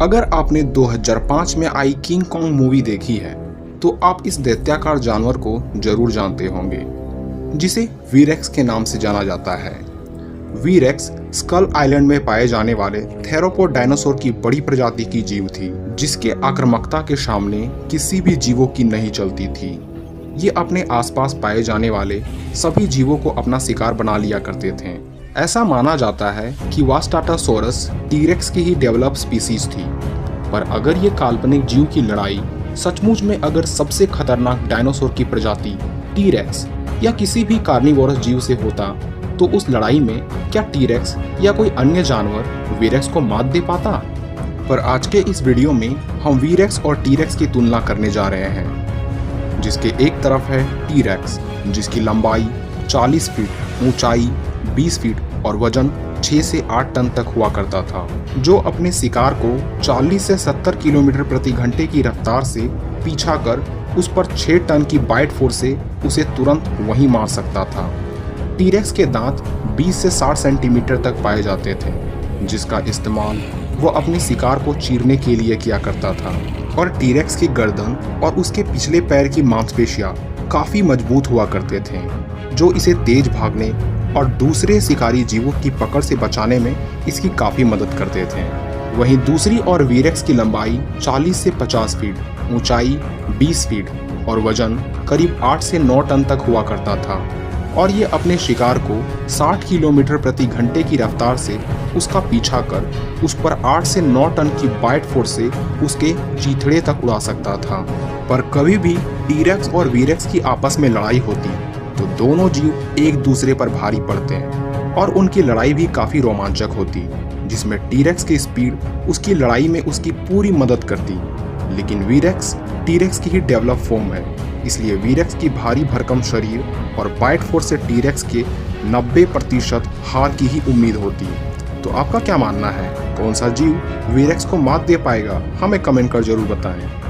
अगर आपने 2005 में आई किंग कॉन्ग मूवी देखी है तो आप इस दैत्याकार जानवर को जरूर जानते होंगे जिसे वीरेक्स के नाम से जाना जाता है। वीरेक्स स्कल आइलैंड में पाए जाने वाले थेरोपोड डायनासोर की बड़ी प्रजाति की जीव थी जिसके आक्रामकता के सामने किसी भी जीवों की नहीं चलती थी। ये अपने आसपास पाए जाने वाले सभी जीवों को अपना शिकार बना लिया करते थे। ऐसा माना जाता है कि वास्टाटासोरस टीरेक्स की ही डेवलप स्पीसीज थी, पर अगर ये काल्पनिक जीव की लड़ाई सचमुच में अगर सबसे खतरनाक डायनासोर की प्रजाति टीरेक्स या किसी भी कार्निवोरस जीव से होता तो उस लड़ाई में क्या टीरेक्स या कोई अन्य जानवर वीरेक्स को मात दे पाता? पर आज के इस वीडियो में हम वीरेक्स और टीरेक्स की तुलना करने जा रहे हैं, जिसके एक तरफ है टीरेक्स जिसकी लंबाई 40 फीट, ऊंचाई 20 फीट और वजन 6 से 8 टन तक हुआ करता था, जो अपने शिकार को 40 से 70 किलोमीटर प्रति घंटे की रफ्तार से पीछा कर उस पर 6 टन की बाइट फोर्स से उसे तुरंत वहीं मार सकता था। टीरेक्स के दांत 20 से 60 सेंटीमीटर तक पाए जाते थे, जिसका इस्तेमाल वो अपने शिकार को चीरने के लिए किया करता था। और टीरेक्स की गर्दन और उसके पिछले पैर की मांसपेशियां काफी मजबूत हुआ करते थे, जो इसे तेज भागने और दूसरे शिकारी जीवों की पकड़ से बचाने में इसकी काफी मदद करते थे। वहीं दूसरी ओर वीरेक्स की लंबाई 40 से 50 फीट, ऊंचाई 20 फीट और वजन करीब 8 से 9 टन तक हुआ करता था, और ये अपने शिकार को 60 किलोमीटर प्रति घंटे की रफ्तार से उसका पीछा कर उस पर 8 से 9 टन की बाइट फोर्स से उसके चीथड़े तक उड़ा सकता था। पर कभी भी टीरेक्स और वीरेक्स की आपस में लड़ाई होती तो दोनों जीव एक दूसरे पर भारी पड़ते हैं और उनकी लड़ाई भी काफी रोमांचक होती, जिसमें टीरेक्स की स्पीड उसकी लड़ाई में उसकी पूरी मदद करती। लेकिन वीरेक्स टीरेक्स की ही डेवलप फॉर्म है, इसलिए वीरेक्स की भारी भरकम शरीर और बाइट फोर्स से टीरेक्स के 90% हार की ही उम्मीद होती। तो आपका क्या मानना है, कौन सा जीव वीरेक्स को मात दे पाएगा? हमें कमेंट कर जरूर बताएं।